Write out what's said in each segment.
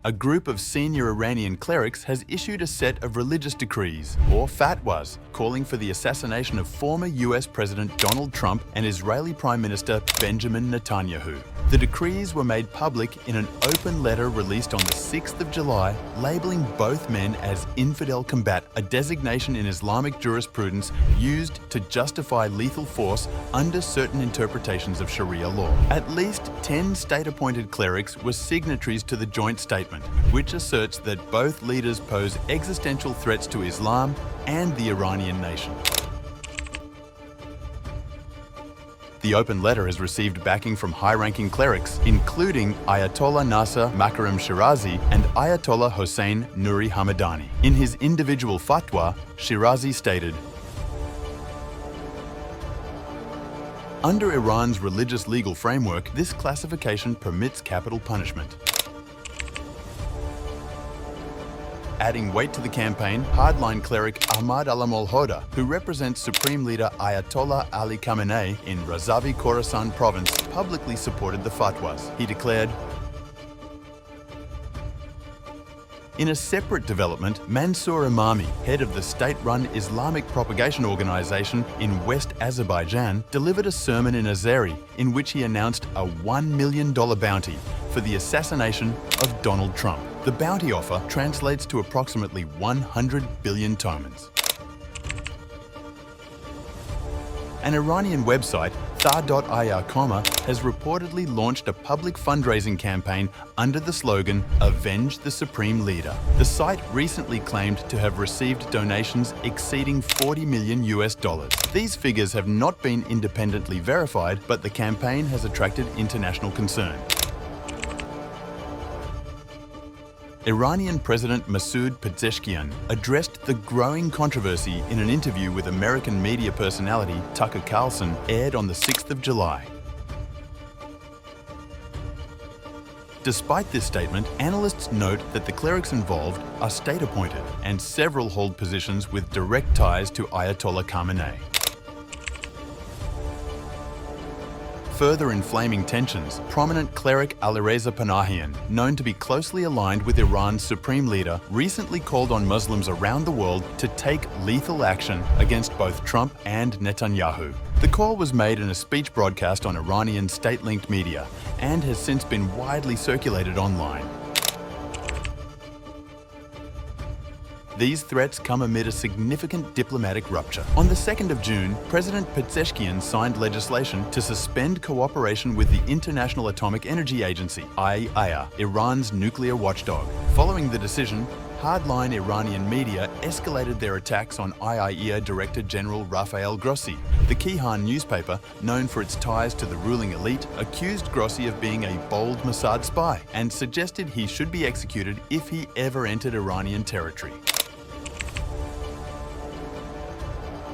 a group of senior Iranian clerics has issued a set of religious decrees, or fatwas, calling for the assassination of former US President Donald Trump and Israeli Prime Minister Benjamin Netanyahu. The decrees were made public in an open letter released on the 6th of July, labeling both men as infidel combat, a designation in Islamic jurisprudence used to justify lethal force under certain interpretations of Sharia law. At least 10 state-appointed clerics were signatories to the joint statement, which asserts that both leaders pose existential threats to Islam and the Iranian nation. The open letter has received backing from high-ranking clerics, including Ayatollah Naser Makarem Shirazi and Ayatollah Hossein Nouri Hamedani. In his individual fatwa, Shirazi stated, "Under Iran's religious legal framework, this classification permits capital punishment." Adding weight to the campaign, hardline cleric Ahmad Alamol-Hoda, who represents Supreme Leader Ayatollah Ali Khamenei in Razavi Khorasan province, publicly supported the fatwas. He declared, in a separate development, Mansour Imami, head of the state-run Islamic propagation organization in West Azerbaijan, delivered a sermon in Azeri in which he announced a $1 million bounty for the assassination of Donald Trump. The bounty offer translates to approximately 100 billion tomans. An Iranian website, Tha.ir, has reportedly launched a public fundraising campaign under the slogan, "Avenge the Supreme Leader." The site recently claimed to have received donations exceeding $40 million US. These figures have not been independently verified, but the campaign has attracted international concern. Iranian President Masoud Pezeshkian addressed the growing controversy in an interview with American media personality Tucker Carlson, aired on the 6th of July. Despite this statement, analysts note that the clerics involved are state-appointed, and several hold positions with direct ties to Ayatollah Khamenei. Further inflaming tensions, prominent cleric Alireza Panahian, known to be closely aligned with Iran's supreme leader, recently called on Muslims around the world to take lethal action against both Trump and Netanyahu. The call was made in a speech broadcast on Iranian state-linked media and has since been widely circulated online. These threats come amid a significant diplomatic rupture. On the 2nd of June, President Pezeshkian signed legislation to suspend cooperation with the International Atomic Energy Agency, IAEA, Iran's nuclear watchdog. Following the decision, hardline Iranian media escalated their attacks on IAEA Director General Rafael Grossi. The Kayhan newspaper, known for its ties to the ruling elite, accused Grossi of being a bold Mossad spy and suggested he should be executed if he ever entered Iranian territory.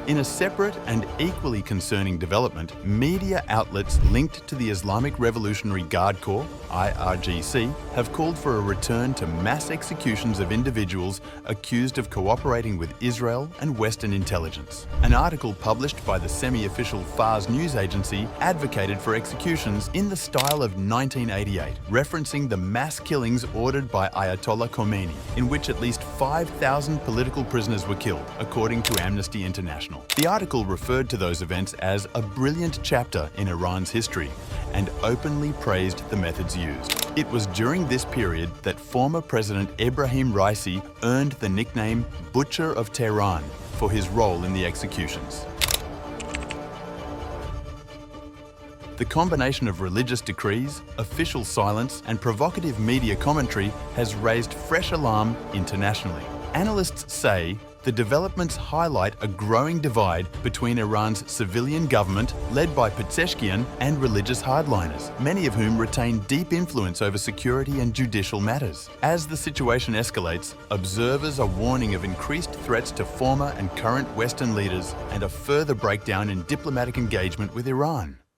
In a separate and equally concerning development, media outlets linked to the Islamic Revolutionary Guard Corps, IRGC, have called for a return to mass executions of individuals accused of cooperating with Israel and Western intelligence. An article published by the semi-official Fars news agency advocated for executions in the style of 1988, referencing the mass killings ordered by Ayatollah Khomeini, in which at least 5,000 political prisoners were killed, according to Amnesty International. The article referred to those events as a brilliant chapter in Iran's history and openly praised the methods used. It was during this period that former President Ebrahim Raisi earned the nickname Butcher of Tehran for his role in the executions. The combination of religious decrees, official silence, and provocative media commentary has raised fresh alarm internationally. Analysts say the developments highlight a growing divide between Iran's civilian government, led by Pezeshkian, and religious hardliners, many of whom retain deep influence over security and judicial matters. As the situation escalates, observers are warning of increased threats to former and current Western leaders and a further breakdown in diplomatic engagement with Iran.